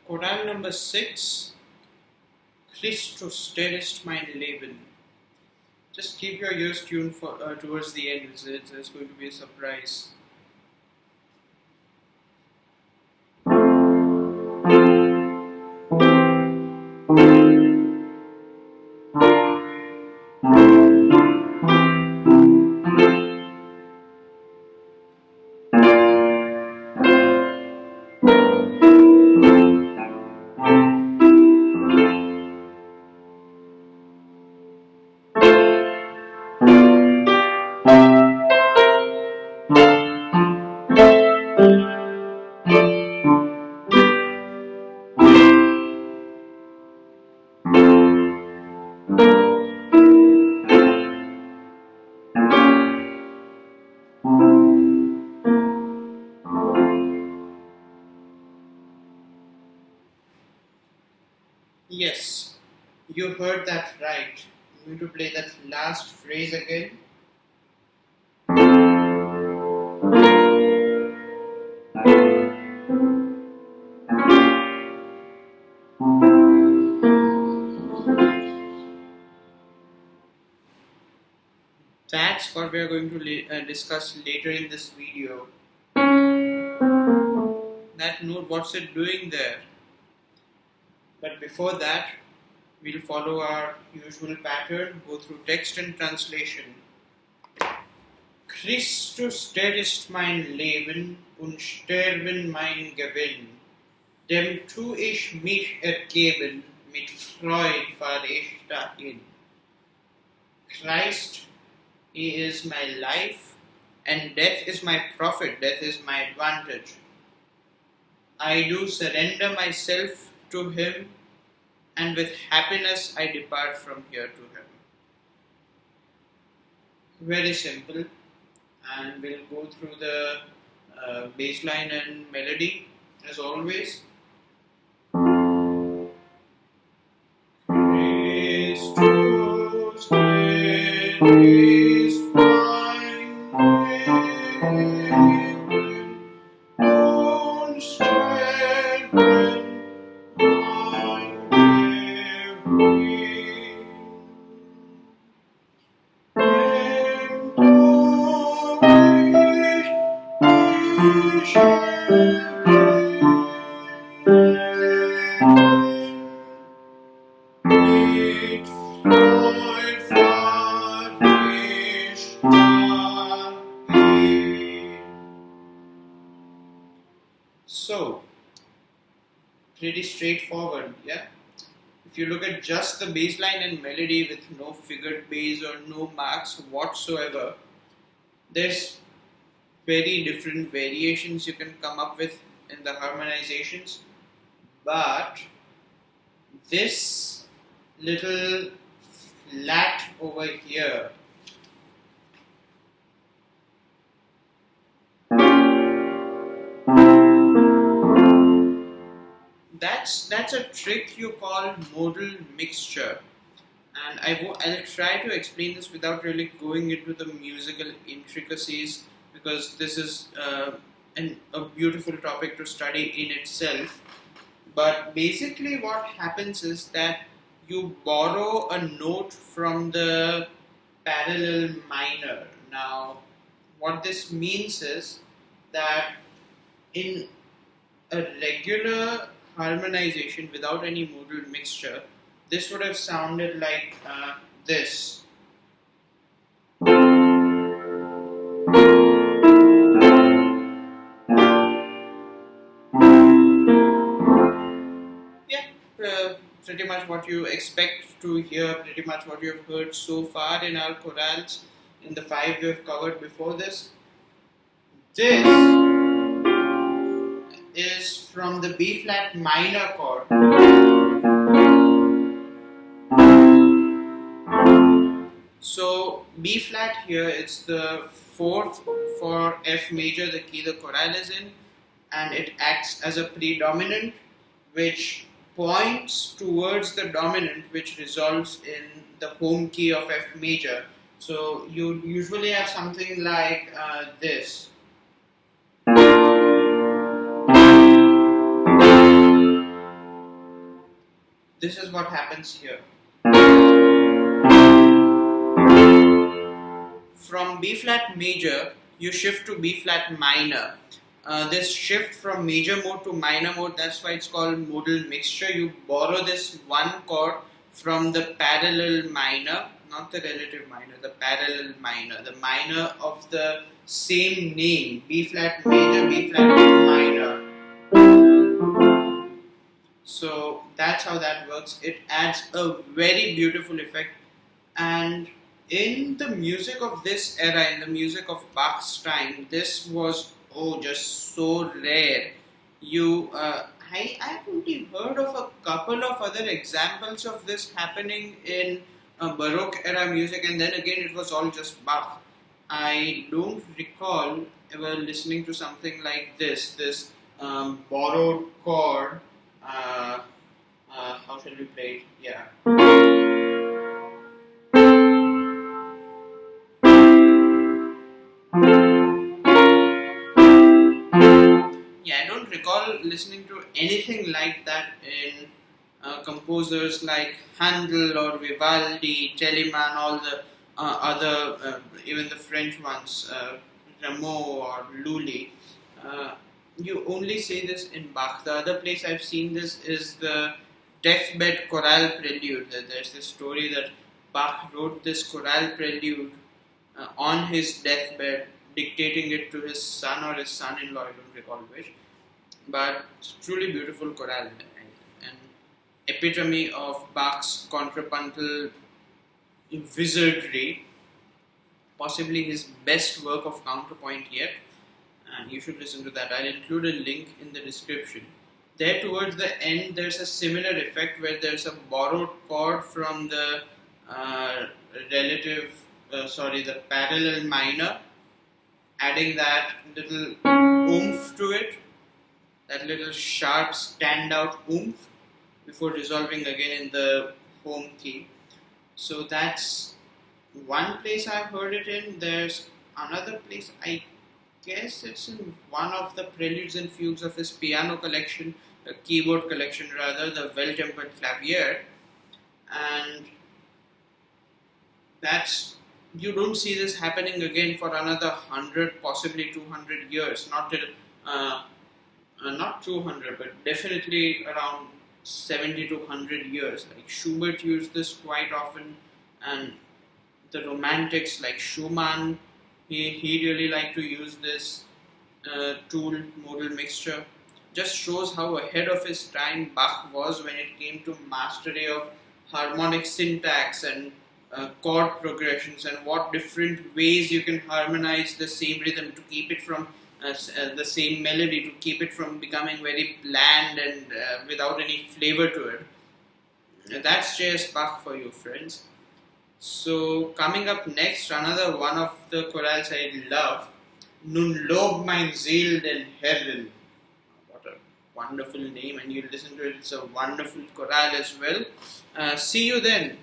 Chorale number 6, Christus, mein Leben. Just keep your ears tuned for towards the end. It's going to be a surprise. Yes, you heard that right. I'm going to play that last phrase again. That's what we are going to discuss later in this video. That note, what's it doing there? But before that, we'll follow our usual pattern, go through text and translation. Christus, mein Leben und sterben mein Gewinn. Dem tu ich mich ergeben, mit Freud fahr ich dahin. Christ, He is my life, and death is my profit, death is my advantage. I do surrender myself to Him, and with happiness I depart from here to Him. Very simple, and we'll go through the bass line and melody as always. Christus, Christ, mein Leben, und sterben mein Gewinn. Dem tu ich mit Freud fahr ich dahin. So, pretty straightforward, yeah? If you look at just the bass line and melody with no figured bass or no marks whatsoever, there's very different variations you can come up with in the harmonizations, but this little flat over here, that's a trick you call modal mixture, and I'll try to explain this without really going into the musical intricacies, because this is a beautiful topic to study in itself. But basically what happens is that you borrow a note from the parallel minor. Now, what this means is that in a regular harmonization without any modal mixture, this would have sounded like this. Pretty much what you expect to hear, pretty much what you have heard so far in our chorales, in the 5 we have covered before this. This is from the B flat minor chord. So B flat here, it's the 4th for F major, the key the chorale is in, and it acts as a predominant which points towards the dominant, which resolves in the home key of F major. So you usually have something like this. this is what happens here. From B flat major, you shift to B flat minor. This shift from major mode to minor mode, that's why it's called modal mixture. You borrow this one chord from the parallel minor, not the relative minor, the parallel minor, the minor of the same name, B flat major, B flat minor. So that's how that works. It adds a very beautiful effect, and in the music of this era, in the music of Bach's time, this was just so rare. I've only heard of a couple of other examples of this happening in Baroque era music, and then again it was all just Bach. I don't recall ever listening to something like this borrowed chord. How shall we play it? Yeah. I don't recall listening to anything like that in composers like Handel or Vivaldi, Telemann, all the even the French ones, Rameau or Lully. You only see this in Bach. The other place I've seen this is the Deathbed Chorale Prelude. There's this story that Bach wrote this chorale prelude on his deathbed, dictating it to his son or his son-in-law, I don't recall which. But it's truly beautiful chorale, an epitome of Bach's contrapuntal wizardry, possibly his best work of counterpoint yet. And you should listen to that. I'll include a link in the description. There towards the end, there's a similar effect where there's a borrowed chord from the the parallel minor, adding that little oomph to it, that little sharp standout oomph, before resolving again in the home key. So that's one place I've heard it in. There's another place, I guess it's in one of the preludes and fugues of his piano collection, keyboard collection rather, the Well-Tempered Clavier, and you don't see this happening again for another 100, possibly 200 years, not 200, but definitely around 70 to 100 years. Like Schubert used this quite often, and the Romantics like Schumann, he really liked to use this tool, modal mixture. Just shows how ahead of his time Bach was when it came to mastery of harmonic syntax and chord progressions, and what different ways you can harmonize the same rhythm to keep it from the same melody, to keep it from becoming very bland and without any flavor to it. That's J.S. Bach for you, friends. So coming up next, another one of the chorales I love, Nun lob mein Ziel den Herrn. What a wonderful name, and you listen to it, it's a wonderful chorale as well. See you then.